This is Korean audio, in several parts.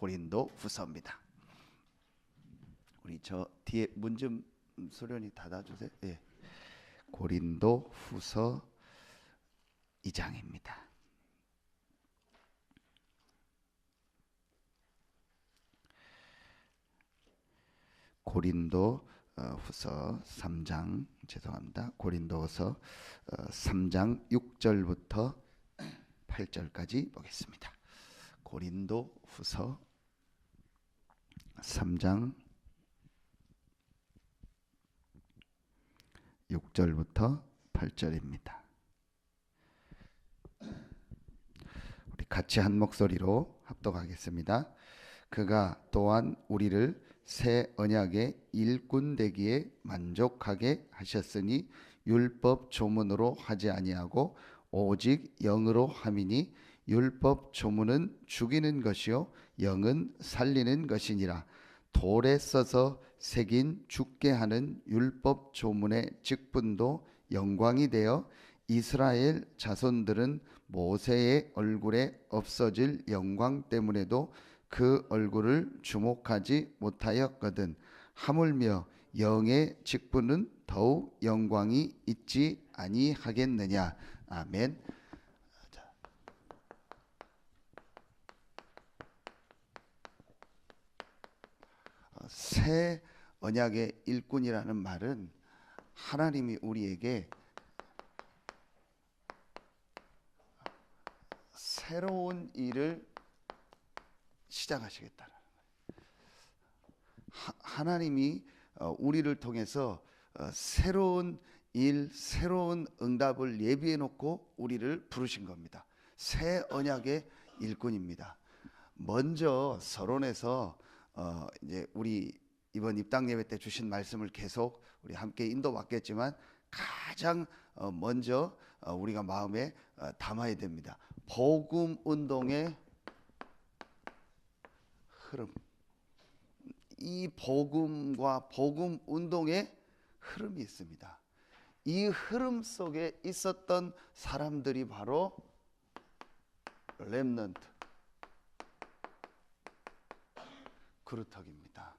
고린도 후서입니다. 우리 저 뒤에 문 좀 소련이 닫아주세요. 예. 고린도 후서 2장입니다. 고린도 후서 3장 죄송합니다. 고린도후서 3장 6절부터 8절까지 보겠습니다. 고린도 후서 3장 6절부터 8절입니다. 우리 같이 한 목소리로 합독하겠습니다. 그가 또한 우리를 새 언약의 일꾼 되기에 만족하게 하셨으니 율법 조문으로 하지 아니하고 오직 영으로 함이니 율법 조문은 죽이는 것이요 영은 살리는 것이니라. 돌에 써서 새긴 죽게 하는 율법 조문의 직분도 영광이 되어 이스라엘 자손들은 모세의 얼굴에 없어질 영광 때문에도 그 얼굴을 주목하지 못하였거든. 하물며 영의 직분은 더욱 영광이 있지 아니하겠느냐. 아멘. 새 언약의 일꾼이라는 말은 하나님이 우리에게 새로운 일을 시작하시겠다는 거예요. 하나님이 우리를 통해서 새로운 일, 새로운 응답을 예비해 놓고 우리를 부르신 겁니다. 새 언약의 일꾼입니다. 먼저 서론에서 이제 우리 이번 입당 예배 때 주신 말씀을 계속 우리 함께 인도받겠지만 가장 먼저 우리가 마음에 담아야 됩니다. 복음 운동의 흐름. 이 복음과 복음 운동의 흐름이 있습니다. 이 흐름 속에 있었던 사람들이 바로 렘넌트, 그루터기입니다.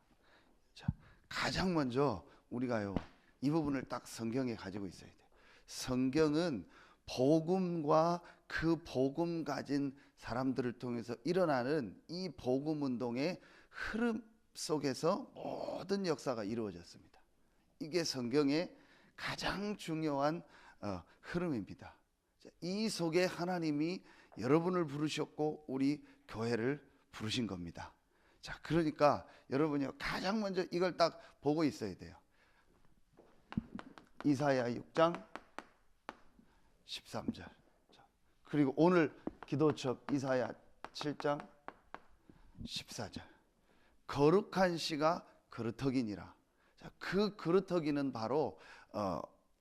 자, 가장 먼저 우리가요 이 부분을 딱 성경에 가지고 있어야 돼요. 성경은 복음과 그 복음 가진 사람들을 통해서 일어나는 이 복음 운동의 흐름 속에서 모든 역사가 이루어졌습니다. 이게 성경의 가장 중요한 흐름입니다. 이 속에 하나님이 여러분을 부르셨고 우리 교회를 부르신 겁니다. 자, 그러니까 여러분이 가장 먼저 이걸 딱 보고 있어야 돼요. 이사야 6장 13절. 그리고 오늘 기도첩 이사야 7장 14절. 거룩한 씨가 그루터기니라. 자, 그 그루터기는 바로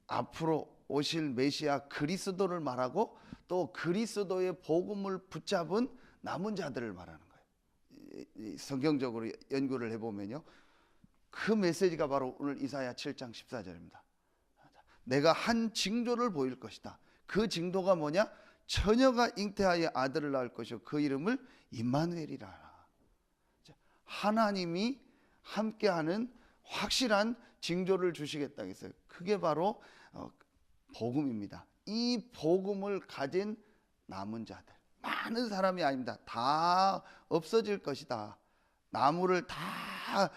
앞으로 오실 메시아 그리스도를 말하고 또 그리스도의 복음을 붙잡은 남은 자들을 말하는 거예요. 성경적으로 연구를 해보면요, 그 메시지가 바로 오늘 이사야 7장 14절입니다. 내가 한 징조를 보일 것이다. 그 징조가 뭐냐? 처녀가 잉태하여 아들을 낳을 것이요 그 이름을 임마누엘이라. 하나님이 함께하는 확실한 징조를 주시겠다 했어요. 그게 바로 복음입니다. 이 복음을 가진 남은 자들, 많은 사람이 아닙니다. 다 없어질 것이다. 나무를 다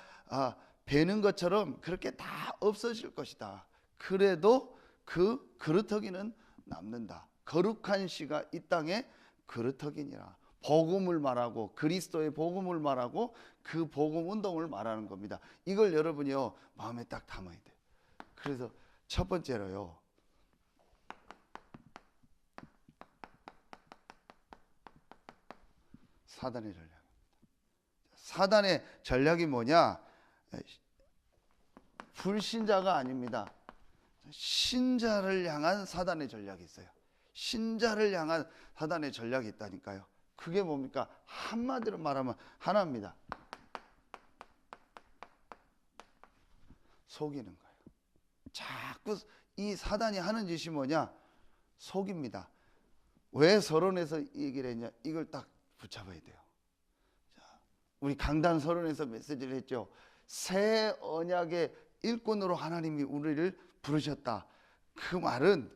베는 것처럼 그렇게 다 없어질 것이다. 그래도 그 그루터기는 남는다. 거룩한 씨가 이 땅에 그루터기니라. 복음을 말하고 그리스도의 복음을 말하고 그 복음 운동을 말하는 겁니다. 이걸 여러분이요 마음에 딱 담아야 돼요. 그래서 첫 번째로요, 사단의 전략입니다. 사단의 전략이 뭐냐? 불신자가 아닙니다. 신자를 향한 사단의 전략이 있어요. 신자를 향한 사단의 전략이 있다니까요. 그게 뭡니까? 한마디로 말하면 하나입니다. 속이는 거예요. 자꾸 이 사단이 하는 짓이 뭐냐? 속입니다. 왜 서론에서 얘기를 했냐? 이걸 딱 붙잡아야 돼요. 자, 우리 강단 서론에서 메시지를 했죠. 새 언약의 일꾼으로 하나님이 우리를 부르셨다. 그 말은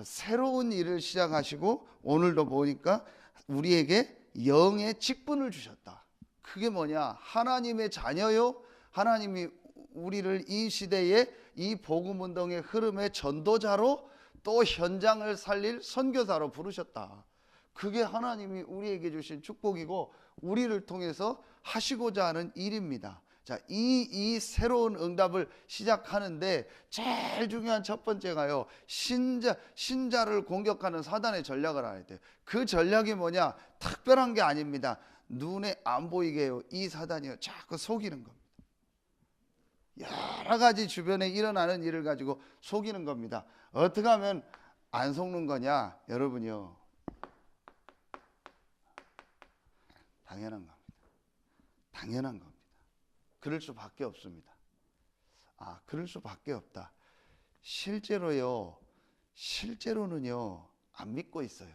새로운 일을 시작하시고 오늘도 보니까 우리에게 영의 직분을 주셨다. 그게 뭐냐? 하나님의 자녀요. 하나님이 우리를 이 시대에 이 복음 운동의 흐름의 전도자로 또 현장을 살릴 선교사로 부르셨다. 그게 하나님이 우리에게 주신 축복이고 우리를 통해서 하시고자 하는 일입니다. 자, 이 새로운 응답을 시작하는데 제일 중요한 첫 번째가요, 신자를 공격하는 사단의 전략을 알아야 돼요. 그 전략이 뭐냐? 특별한 게 아닙니다. 눈에 안 보이게 해요. 이 사단이요, 자꾸 속이는 겁니다. 여러 가지 주변에 일어나는 일을 가지고 속이는 겁니다. 어떻게 하면 안 속는 거냐? 여러분이요, 당연한 겁니다. 당연한 겁니다. 그럴 수밖에 없습니다. 아, 그럴 수밖에 없다. 실제로는요 안 믿고 있어요.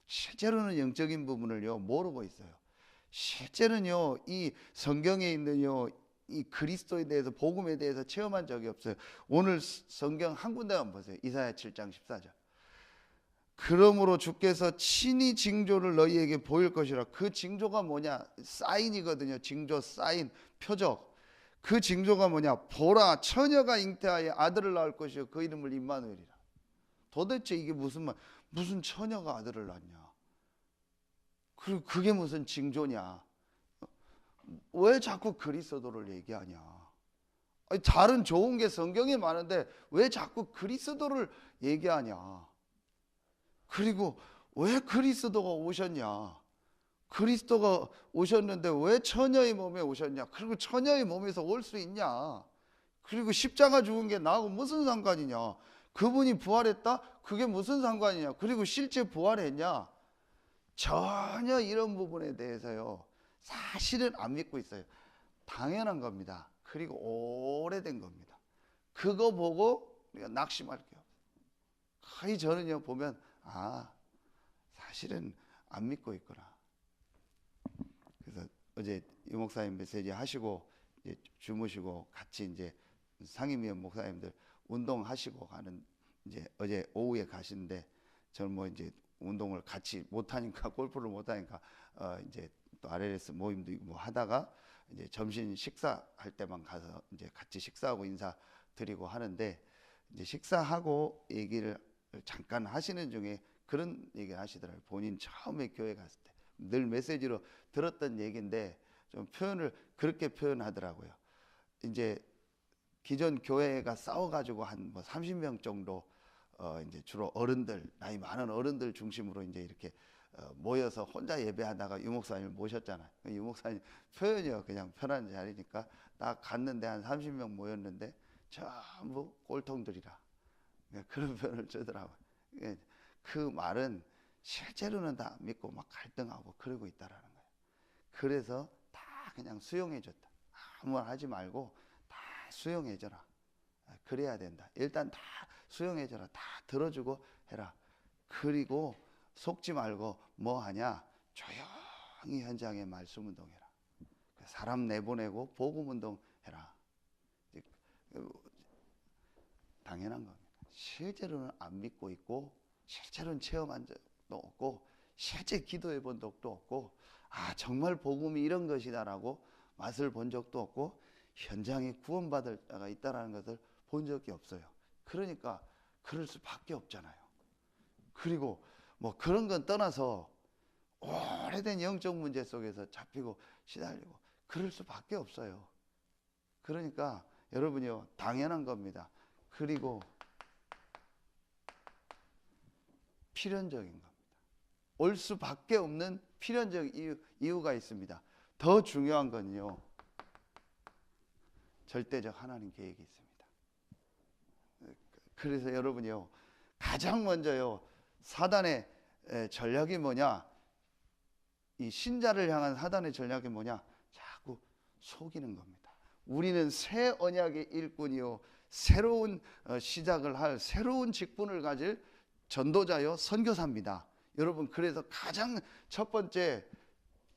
실제로는 영적인 부분을요 모르고 있어요. 실제는요 이 성경에 있는요 이 그리스도에 대해서, 복음에 대해서 체험한 적이 없어요. 오늘 성경 한 군데만 보세요. 이사야 7장 14절. 그러므로 주께서 친히 징조를 너희에게 보일 것이라. 그 징조가 뭐냐? 사인이거든요. 징조, 사인, 표적. 그 징조가 뭐냐? 보라, 처녀가 잉태하여 아들을 낳을 것이요 그 이름을 임마누엘이라. 도대체 이게 무슨 처녀가 아들을 낳냐? 그리고 그게 무슨 징조냐? 왜 자꾸 그리스도를 얘기하냐? 아니, 다른 좋은 게 성경에 많은데 왜 자꾸 그리스도를 얘기하냐? 그리고 왜 그리스도가 오셨냐? 그리스도가 오셨는데 왜 처녀의 몸에 오셨냐? 그리고 처녀의 몸에서 올 수 있냐? 그리고 십자가 죽은 게 나하고 무슨 상관이냐? 그분이 부활했다? 그게 무슨 상관이냐? 그리고 실제 부활했냐? 전혀 이런 부분에 대해서요 사실은 안 믿고 있어요. 당연한 겁니다. 그리고 오래된 겁니다. 그거 보고 우리가 낙심할 게요. 거의 저는요 보면 사실은 안 믿고 있구나. 그래서 어제 유 목사님 메시지 하시고 이제 주무시고 같이 이제 상임위원 목사님들 운동하시고 가는 이제 어제 오후에 가시는데 저는 뭐 이제 운동을 같이 못 하니까, 골프를 못 하니까 이제 또 RLS 모임도 뭐 하다가 이제 점심 식사할 때만 가서 이제 같이 식사하고 인사드리고 하는데, 이제 식사하고 얘기를 잠깐 하시는 중에 그런 얘기를 하시더라고요. 본인 처음에 교회 갔을 때 늘 메시지로 들었던 얘기인데 좀 표현을 그렇게 표현하더라고요. 이제 기존 교회가 싸워가지고 한 뭐 30명 정도 이제 주로 어른들, 나이 많은 어른들 중심으로 이제 이렇게 모여서 혼자 예배하다가 유 목사님을 모셨잖아요. 유 목사님 표현이요 그냥 편한 자리니까 딱 갔는데 한 30명 모였는데 전부 꼴통들이라, 그런 표현을 쓰더라고요. 그 말은 실제로는 다 믿고 막 갈등하고 그러고 있다라는 거예요. 그래서 다 그냥 수용해줬다. 아무 말 하지 말고 다 수용해줘라. 그래야 된다. 일단 다 수용해줘라. 다 들어주고 해라. 그리고 속지 말고 뭐 하냐? 조용히 현장에 말씀 운동해라. 사람 내보내고 복음 운동해라. 당연한 겁니다. 실제로는 안 믿고 있고, 실제로는 체험한 적도 없고, 실제 기도해 본 적도 없고, 정말 복음이 이런 것이다라고 맛을 본 적도 없고, 현장에 구원받을 자가 있다라는 것을 본 적이 없어요. 그러니까 그럴 수밖에 없잖아요. 그리고 뭐 그런 건 떠나서 오래된 영적 문제 속에서 잡히고 시달리고 그럴 수밖에 없어요. 그러니까 여러분이요 당연한 겁니다. 그리고 필연적인 겁니다. 올 수밖에 없는 필연적 이유가 있습니다. 더 중요한 건요, 절대적 하나님 계획이 있습니다. 그래서 여러분이요 가장 먼저요 사단의 전략이 뭐냐? 이 신자를 향한 사단의 전략이 뭐냐? 자꾸 속이는 겁니다. 우리는 새 언약의 일꾼이요 새로운 시작을 할 새로운 직분을 가질 전도자요 선교사입니다. 여러분, 그래서 가장 첫 번째,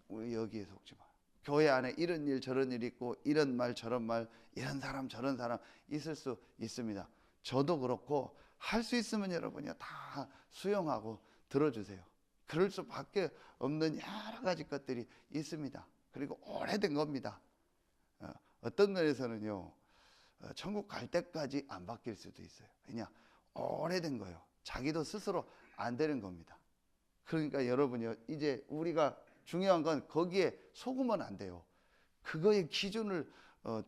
우리 여기에 속지 마. 교회 안에 이런 일 저런 일 있고 이런 말 저런 말 이런 사람 저런 사람 있을 수 있습니다. 저도 그렇고 할 수 있으면 여러분이 다 수용하고 들어주세요. 그럴 수밖에 없는 여러 가지 것들이 있습니다. 그리고 오래된 겁니다. 어떤 면에서는요, 천국 갈 때까지 안 바뀔 수도 있어요. 왜냐? 오래된 거예요. 자기도 스스로 안 되는 겁니다. 그러니까 여러분요, 이제 우리가 중요한 건 거기에 속으면 안 돼요. 그거에 기준을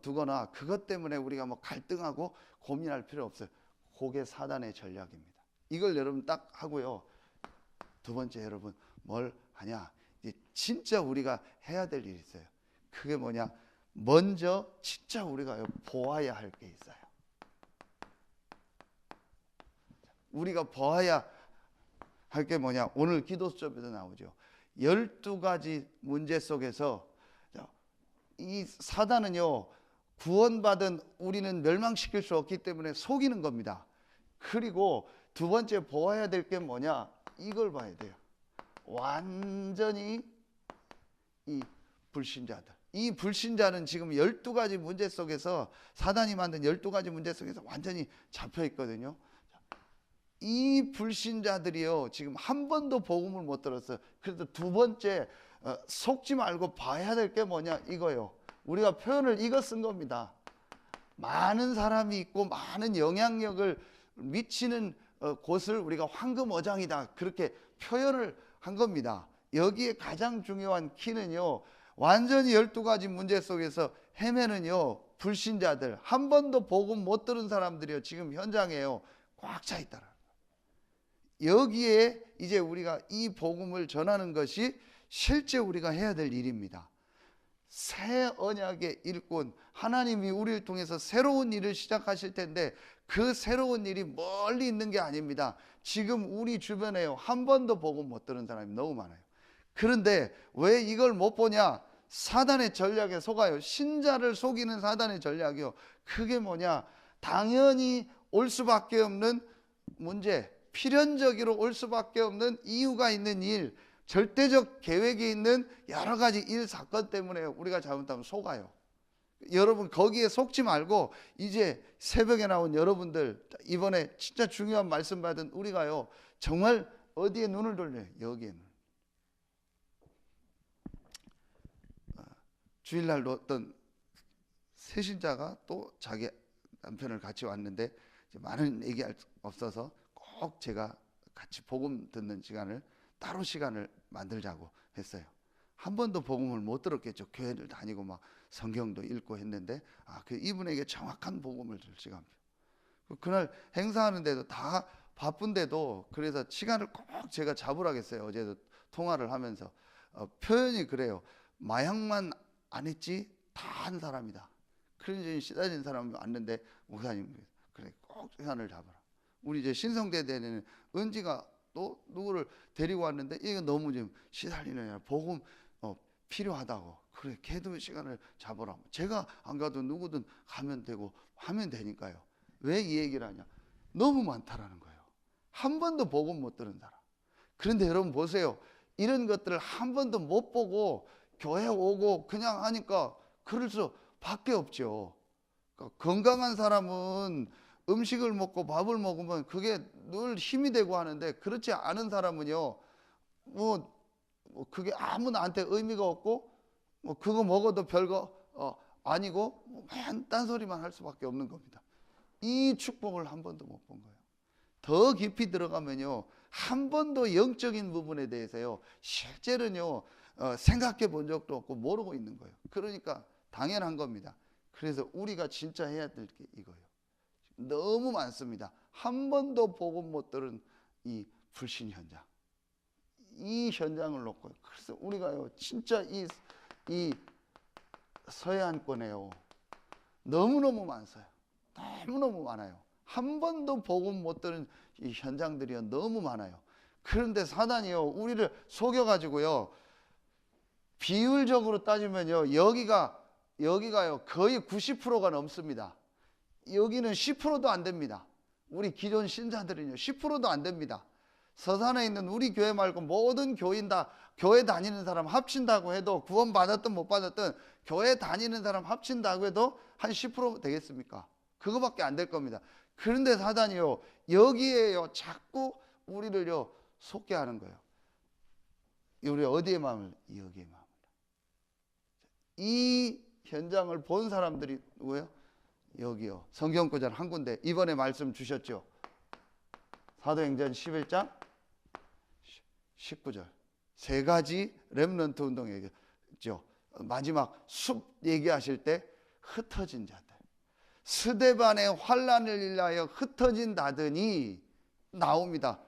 두거나 그것 때문에 우리가 뭐 갈등하고 고민할 필요 없어요. 그게 사단의 전략입니다. 이걸 여러분 딱 하고요. 두 번째, 여러분 뭘 하냐? 이제 진짜 우리가 해야 될 일이 있어요. 그게 뭐냐? 먼저 진짜 우리가 보아야 할 게 있어요. 우리가 보아야 할 게 뭐냐? 오늘 기도 수첩에도 나오죠. 12가지 문제 속에서 이 사단은요, 구원받은 우리는 멸망시킬 수 없기 때문에 속이는 겁니다. 그리고 두 번째 보아야 될 게 뭐냐? 이걸 봐야 돼요. 완전히 이 불신자들. 이 불신자는 지금 12가지 문제 속에서, 사단이 만든 12가지 문제 속에서 완전히 잡혀 있거든요. 이 불신자들이요, 지금 한 번도 복음을 못 들었어요. 그래서 두 번째, 속지 말고 봐야 될 게 뭐냐? 이거요. 우리가 표현을 이거 쓴 겁니다. 많은 사람이 있고 많은 영향력을 미치는 곳을 우리가 황금어장이다, 그렇게 표현을 한 겁니다. 여기에 가장 중요한 키는요, 완전히 12가지 문제 속에서 헤매는요, 불신자들, 한 번도 복음 못 들은 사람들이요, 지금 현장에요, 꽉 차 있다라. 여기에 이제 우리가 이 복음을 전하는 것이 실제 우리가 해야 될 일입니다. 새 언약의 일꾼, 하나님이 우리를 통해서 새로운 일을 시작하실 텐데 그 새로운 일이 멀리 있는 게 아닙니다. 지금 우리 주변에요, 한 번도 복음 못 들은 사람이 너무 많아요. 그런데 왜 이걸 못 보냐? 사단의 전략에 속아요. 신자를 속이는 사단의 전략이요. 그게 뭐냐? 당연히 올 수밖에 없는 문제, 필연적으로 올 수밖에 없는 이유가 있는 일, 절대적 계획이 있는 여러 가지 일, 사건 때문에 우리가 잘못하면 속아요. 여러분 거기에 속지 말고 이제 새벽에 나온 여러분들, 이번에 진짜 중요한 말씀 받은 우리가요, 정말 어디에 눈을 돌려요? 여기에 눈. 주일날도 어떤 새신자가 또 자기 남편을 같이 왔는데 많은 얘기할 수 없어서 꼭 제가 같이 복음 듣는 시간을, 따로 시간을 만들자고 했어요. 한 번도 복음을 못 들었겠죠. 교회를 다니고 막 성경도 읽고 했는데, 그 이분에게 정확한 복음을 줄 시간. 그날 행사하는데도 다 바쁜데도 그래서 시간을 꼭 제가 잡으라고 했어요. 어제도 통화를 하면서 표현이 그래요. 마약만 안 했지 다 한 사람이다. 그런 시달린 사람이 왔는데 목사님 그래 꼭 시간을 잡아라. 우리 이제 신성대대는 은지가 또 누구를 데리고 왔는데 이거 너무 좀 시달리느냐, 복음 필요하다고. 그래 걔도 시간을 잡아라. 제가 안 가도 누구든 가면 되고 하면 되니까요. 왜 이 얘기를 하냐? 너무 많다라는 거예요. 한 번도 복음 못 들은 사람. 그런데 여러분 보세요. 이런 것들을 한 번도 못 보고 교회 오고 그냥 하니까 그럴 수밖에 없죠. 그러니까 건강한 사람은 음식을 먹고 밥을 먹으면 그게 늘 힘이 되고 하는데, 그렇지 않은 사람은요, 그게 아무 나한테 의미가 없고 그거 먹어도 별거 아니고 딴소리만 할 수밖에 없는 겁니다. 이 축복을 한 번도 못 본 거예요. 더 깊이 들어가면요, 한 번도 영적인 부분에 대해서요, 실제로는요, 생각해 본 적도 없고 모르고 있는 거예요. 그러니까 당연한 겁니다. 그래서 우리가 진짜 해야 될 게 이거예요. 너무 많습니다. 한 번도 복음 못 들은 이 불신 현장, 이 현장을 놓고, 그래서 우리가요, 진짜 이 서해안권에요, 너무너무 많아요. 너무너무 많아요. 한 번도 복음 못 들은 이 현장들이요, 너무 많아요. 그런데 사단이요, 우리를 속여가지고요, 비율적으로 따지면요, 여기가요 거의 90%가 넘습니다. 여기는 10%도 안 됩니다. 우리 기존 신자들은요 10%도 안 됩니다. 서산에 있는 우리 교회 말고 모든 교인 다 교회 다니는 사람 합친다고 해도 구원 받았든 못 받았든 교회 다니는 사람 합친다고 해도 한 10% 되겠습니까? 그거밖에 안 될 겁니다. 그런데 사단이요 여기에요 자꾸 우리를요 속게 하는 거예요. 우리 어디에 마음을? 여기에 마음을. 이 현장을 본 사람들이 누구예요? 여기요. 성경구절 한 군데 이번에 말씀 주셨죠. 사도행전 11장 19절 세 가지 렘넌트 운동 얘기죠. 마지막 숲 얘기하실 때 흩어진 자들 스데반의 환난을 일하여 흩어진 자들이 나옵니다.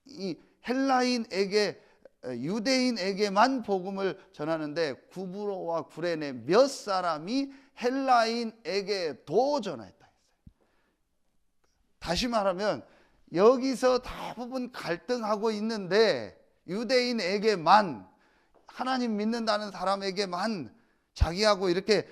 이 헬라인에게 유대인에게만 복음을 전하는데 구브로와 구레네 몇 사람이 헬라인에게도 전했다 했어요. 다시 말하면 여기서 대부분 갈등하고 있는데 유대인에게만 하나님 믿는다는 사람에게만 자기하고 이렇게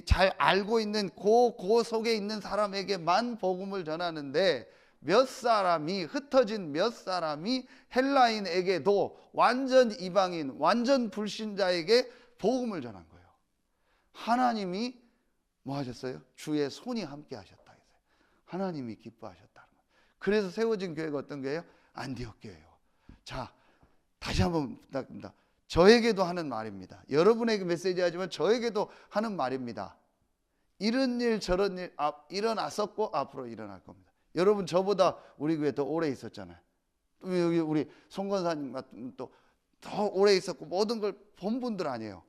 잘 알고 있는 그 속에 있는 사람에게만 복음을 전하는데 몇 사람이 흩어진 몇 사람이 헬라인에게도 완전 이방인 완전 불신자에게 복음을 전한 거예요. 하나님이 뭐 하셨어요? 주의 손이 함께 하셨다 했어요. 하나님이 기뻐하셨다는 거예요. 그래서 세워진 교회가 어떤 교회예요? 안디옥 교회예요. 자, 다시 한번 부탁드립니다. 저에게도 하는 말입니다. 여러분에게 메시지 하지만 저에게도 하는 말입니다. 이런 일 저런 일 일어났었고 앞으로 일어날 겁니다. 여러분 저보다 우리 교회 더 오래 있었잖아요. 여기 우리 송건사님 같은 또 더 오래 있었고 모든 걸 본 분들 아니에요.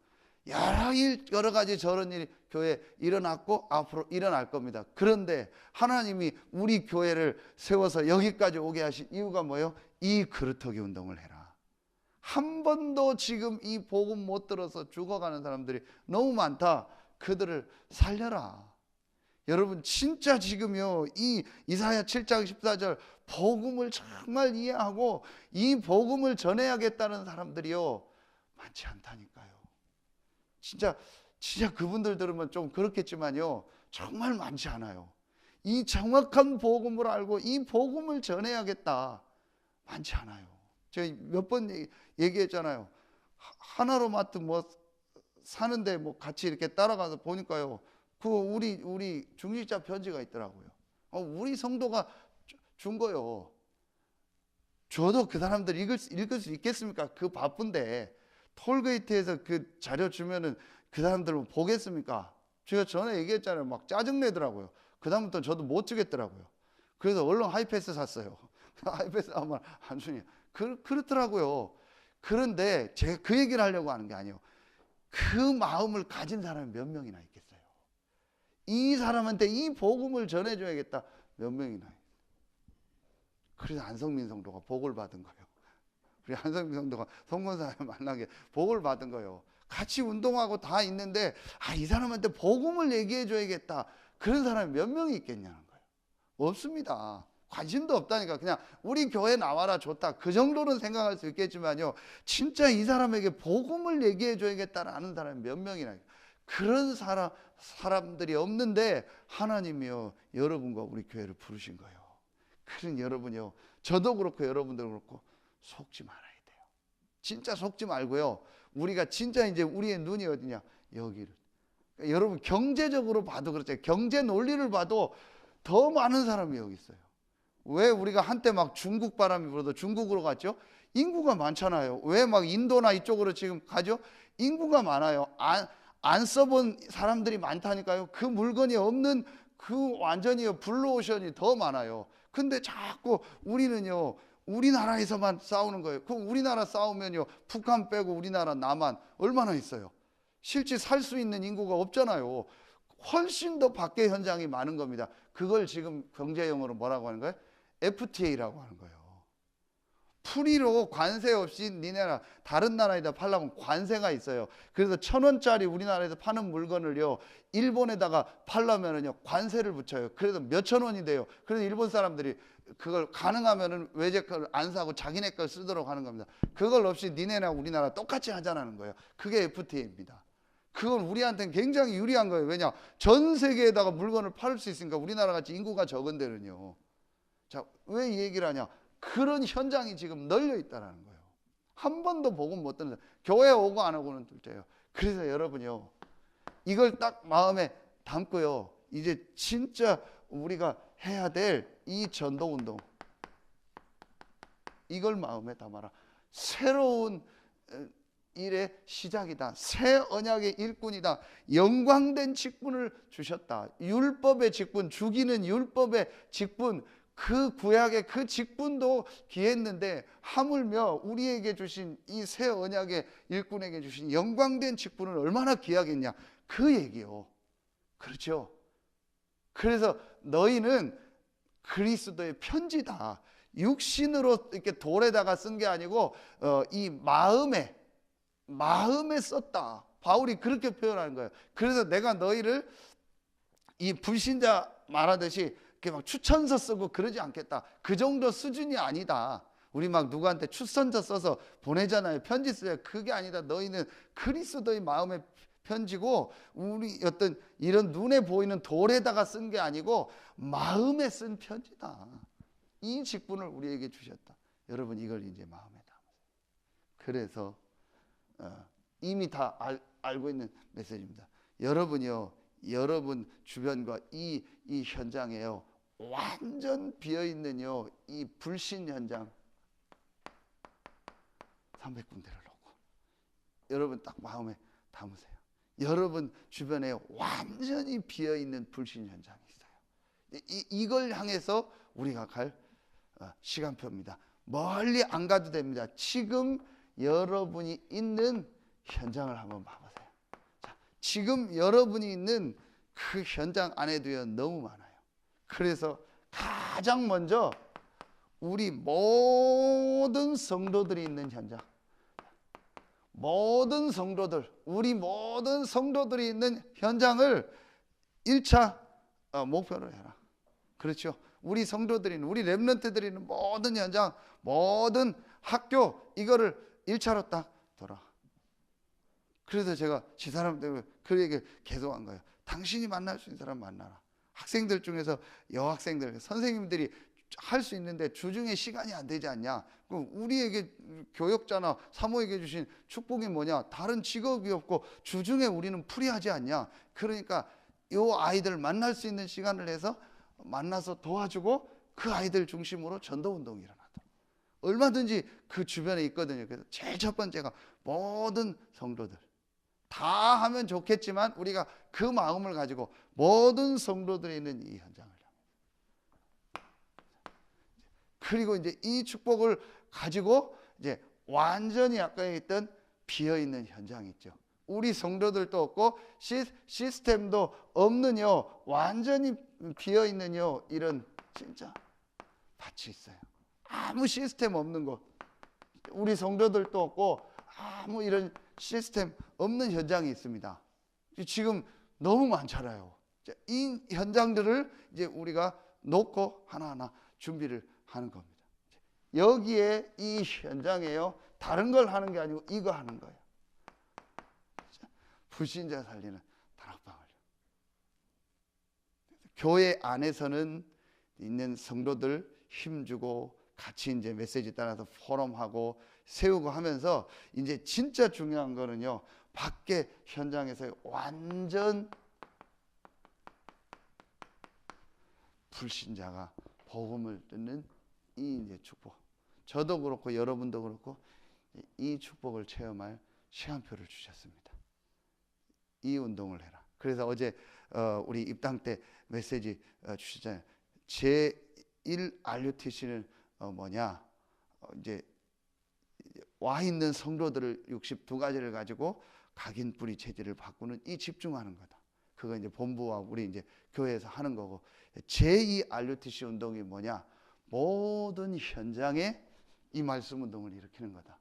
여러 가지 저런 일이 교회에 일어났고 앞으로 일어날 겁니다. 그런데 하나님이 우리 교회를 세워서 여기까지 오게 하신 이유가 뭐예요? 이 그루터기 운동을 해라. 한 번도 지금 이 복음 못 들어서 죽어가는 사람들이 너무 많다. 그들을 살려라. 여러분 진짜 지금요 이 이사야 7장 14절 복음을 정말 이해하고 이 복음을 전해야겠다는 사람들이요 많지 않다니까요. 진짜 그분들 들으면 좀 그렇겠지만요 정말 많지 않아요. 이 정확한 복음을 알고 이 복음을 전해야겠다 많지 않아요. 제가 몇 번 얘기했잖아요. 하나로마트 뭐 사는데 뭐 같이 이렇게 따라가서 보니까요 그 우리 중직자 편지가 있더라고요. 우리 성도가 준 거요. 저도 그 사람들 읽을 수 있겠습니까? 그 바쁜데 톨게이트에서 그 자료 주면은 그 사람들 보겠습니까? 제가 전에 얘기했잖아요. 막 짜증 내더라고요. 그 다음부터 저도 못 주겠더라고요. 그래서 얼른 하이패스 샀어요. 하이패스 아마 안 주냐. 그렇더라고요. 그런데 제가 그 얘기를 하려고 하는 게 아니에요. 그 마음을 가진 사람이 몇 명이나 있겠어요. 이 사람한테 이 복음을 전해줘야겠다. 몇 명이나. 그래서 안성민 성도가 복을 받은 거예요. 우리 안성민 성도가 송건사를 만나게 복을 받은 거예요. 같이 운동하고 다 있는데 이 사람한테 복음을 얘기해줘야겠다. 그런 사람이 몇 명이 있겠냐는 거예요. 없습니다. 관심도 없다니까. 그냥 우리 교회 나와라 좋다. 그 정도는 생각할 수 있겠지만요. 진짜 이 사람에게 복음을 얘기해줘야겠다라는 사람이 몇 명이나. 그런 사람들이 없는데 하나님이요 여러분과 우리 교회를 부르신 거예요. 그런 여러분이요 저도 그렇고 여러분도 그렇고 속지 말아야 돼요. 진짜 속지 말고요. 우리가 진짜 이제 우리의 눈이 어디냐 여기를. 그러니까 여러분 경제적으로 봐도 그렇죠. 경제 논리를 봐도 더 많은 사람이 여기 있어요. 왜 우리가 한때 막 중국 바람이 불어도 중국으로 갔죠? 인구가 많잖아요. 왜 막 인도나 이쪽으로 지금 가죠? 인구가 많아요. 안 써본 사람들이 많다니까요. 그 물건이 없는 그 완전히 블루오션이 더 많아요. 근데 자꾸 우리는요 우리나라에서만 싸우는 거예요. 그럼 우리나라 싸우면요 북한 빼고 우리나라 남한 얼마나 있어요? 실제 살 수 있는 인구가 없잖아요. 훨씬 더 밖의 현장이 많은 겁니다. 그걸 지금 경제용어로 뭐라고 하는 거예요? FTA라고 하는 거예요. 프리로 관세 없이 니네나 다른 나라에다 팔려면 관세가 있어요. 그래서 1,000원짜리 우리나라에서 파는 물건을요 일본에다가 팔려면은요 관세를 붙여요. 그래서 몇천 원이 돼요. 그래서 일본 사람들이 그걸 가능하면은 외제 걸 안 사고 자기네 걸 쓰도록 하는 겁니다. 그걸 없이 니네나 우리나라 똑같이 하자는 거예요. 그게 FTA입니다. 그건 우리한테는 굉장히 유리한 거예요. 왜냐? 전 세계에다가 물건을 팔 수 있으니까. 우리나라 같이 인구가 적은 데는요. 자, 왜 이 얘기를 하냐? 그런 현장이 지금 널려 있다라는 거예요. 한 번도 복음 못 듣는, 교회 오고 안 오고는 둘째예요. 그래서 여러분요, 이걸 딱 마음에 담고요, 이제 진짜 우리가 해야 될 이 전도 운동, 이걸 마음에 담아라. 새로운 일의 시작이다. 새 언약의 일꾼이다. 영광된 직분을 주셨다. 율법의 직분, 죽이는 율법의 직분, 그 구약의 그 직분도 귀했는데 하물며 우리에게 주신 이 새 언약의 일꾼에게 주신 영광된 직분은 얼마나 귀하겠냐, 그 얘기요. 그렇죠? 그래서 너희는 그리스도의 편지다. 육신으로 이렇게 돌에다가 쓴 게 아니고 이 마음에 썼다. 바울이 그렇게 표현하는 거예요. 그래서 내가 너희를 이 불신자 말하듯이 이렇게 막 추천서 쓰고 그러지 않겠다. 그 정도 수준이 아니다. 우리 막 누구한테 추천서 써서 보내잖아요. 편지 써요. 그게 아니다. 너희는 그리스도의 마음의 편지고, 우리 어떤 이런 눈에 보이는 돌에다가 쓴 게 아니고 마음에 쓴 편지다. 이 직분을 우리에게 주셨다. 여러분, 이걸 이제 마음에 담으세요. 그래서 이미 다 알고 있는 메시지입니다. 여러분이요, 여러분 주변과 이 현장에요, 완전 비어있는요, 이 불신 현장 300군데를 놓고 여러분 딱 마음에 담으세요. 여러분 주변에 완전히 비어있는 불신 현장이 있어요. 이걸 향해서 우리가 갈 시간표입니다. 멀리 안 가도 됩니다. 지금 여러분이 있는 현장을 한번 봐보세요. 자, 지금 여러분이 있는 그 현장 안에도요, 너무 많아요. 그래서 가장 먼저 우리 모든 성도들이 있는 현장, 모든 성도들, 우리 모든 성도들이 있는 현장을 1차 목표로 해라. 그렇죠? 우리 성도들이 있는, 우리 렘넌트들이 있는 모든 현장, 모든 학교, 이거를 1차로 딱 돌아. 그래서 제가 지사람들 그 얘기를 계속 한 거예요. 당신이 만날 수 있는 사람 만나라. 학생들 중에서 여학생들, 선생님들이 할 수 있는데 주중에 시간이 안 되지 않냐? 그럼 우리에게 교역자나 사모에게 주신 축복이 뭐냐? 다른 직업이 없고 주중에 우리는 프리하지 않냐? 그러니까 이 아이들 만날 수 있는 시간을 해서 만나서 도와주고 그 아이들 중심으로 전도운동이 일어나도록 얼마든지 그 주변에 있거든요. 그래서 제일 첫 번째가 모든 성도들 다 하면 좋겠지만, 우리가 그 마음을 가지고 모든 성도들이 있는 이 현장을, 그리고 이제 이 축복을 가지고 이제 완전히 아까 했던 비어있는 현장이 있죠. 우리 성도들도 없고 시스템도 없는요, 완전히 비어있는요, 이런 진짜 밭이 있어요. 아무 시스템 없는 곳, 우리 성도들도 없고 아무 이런 시스템 없는 현장이 있습니다. 지금 너무 많잖아요. 이 현장들을 이제 우리가 놓고 하나하나 준비를 하는 겁니다. 여기에 이 현장에요, 다른 걸 하는 게 아니고 이거 하는 거예요. 불신자 살리는 다락방을. 교회 안에서는 있는 성도들 힘주고 같이 이제 메시지 따라서 포럼하고 세우고 하면서, 이제 진짜 중요한 거는요, 밖에 현장에서 완전 불신자가 복음을 듣는 이 이제 축복. 저도 그렇고 여러분도 그렇고 이 축복을 체험할 시간표를 주셨습니다. 이 운동을 해라. 그래서 어제 우리 입당 때 메시지 주시잖아요. 제1 RUTC는 뭐냐? 이제 와 있는 성도들을 62가지를 가지고 각인 뿌리 체질을 바꾸는 이 집중하는 거다. 그거 이제 본부와 우리 이제 교회에서 하는 거고, 제2 RUTC 운동이 뭐냐? 모든 현장에 이 말씀 운동을 일으키는 거다.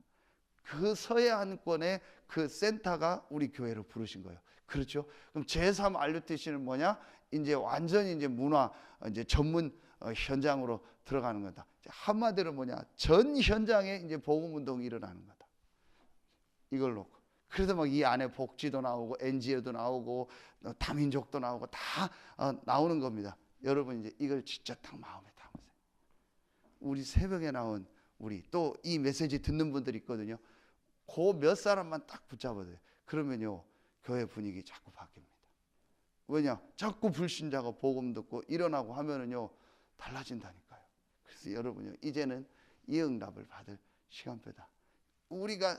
그 서해안권의 그 센터가 우리 교회로 부르신 거예요. 그렇죠? 그럼 제3 RUTC는 뭐냐? 이제 완전히 이제 문화 이제 전문 현장으로 들어가는 거다. 한마디로 뭐냐? 전 현장에 이제 복음 운동이 일어나는 거다. 이걸 놓고. 그래서 막 이 안에 복지도 나오고 NGO도 나오고 다민족도 나오고 다 나오는 겁니다. 여러분 이제 이걸 진짜 딱 마음에 담으세요. 우리 새벽에 나온 우리 또 이 메시지 듣는 분들 있거든요. 그 몇 사람만 딱 붙잡아야 돼요. 그러면요 교회 분위기 자꾸 바뀝니다. 왜냐? 자꾸 불신자가 복음 듣고 일어나고 하면은요 달라진다니까요. 그래서 여러분요 이제는 이 응답을 받을 시간표다. 우리가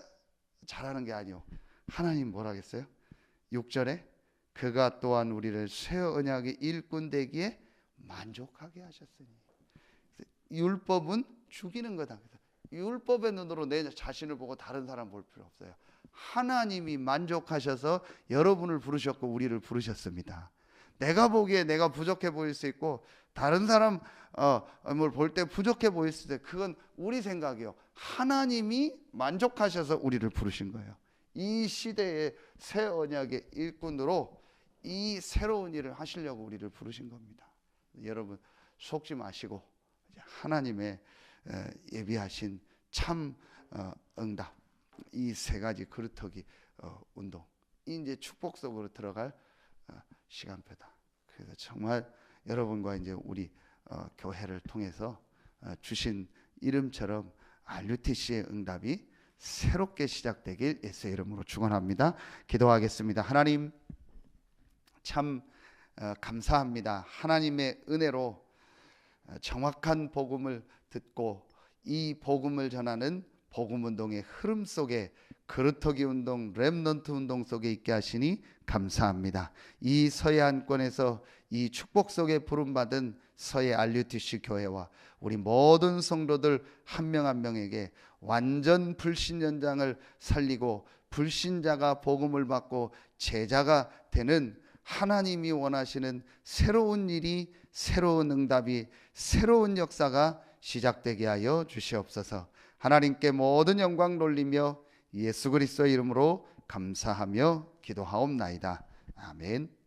잘하는 게 아니요. 하나님 뭐라겠어요? 6절에 그가 또한 우리를 새 언약의 일꾼 되기에 만족하게 하셨으니. 율법은 죽이는 거다. 율법의 눈으로 내 자신을 보고 다른 사람 볼 필요 없어요. 하나님이 만족하셔서 여러분을 부르셨고 우리를 부르셨습니다. 내가 보기에 내가 부족해 보일 수 있고 다른 사람 뭘 볼 때 부족해 보일 수 있어요. 그건 우리 생각이요. 하나님이 만족하셔서 우리를 부르신 거예요. 이 시대의 새 언약의 일꾼으로 이 새로운 일을 하시려고 우리를 부르신 겁니다. 여러분 속지 마시고 하나님의 예비하신 참 응답, 이 세 가지 그루터기 운동, 이제 축복 속으로 들어갈 시간표다. 그래서 정말 여러분과 이제 우리 교회를 통해서 주신 이름처럼 RUTC의 응답이 새롭게 시작되길 예수의 이름으로 축원합니다. 기도하겠습니다. 하나님 참 감사합니다. 하나님의 은혜로 정확한 복음을 듣고 이 복음을 전하는 복음 운동의 흐름 속에 그루터기 운동, 렘넌트 운동 속에 있게 하시니 감사합니다. 이 서해안권에서 이 축복 속에 부름받은 서해 RUTC 교회와 우리 모든 성도들 한 명 한 명에게 완전 불신 현장을 살리고 불신자가 복음을 받고 제자가 되는 하나님이 원하시는 새로운 일이, 새로운 응답이, 새로운 역사가 시작되게 하여 주시옵소서. 하나님께 모든 영광 돌리며 예수 그리스도의 이름으로 감사하며 기도하옵나이다. 아멘.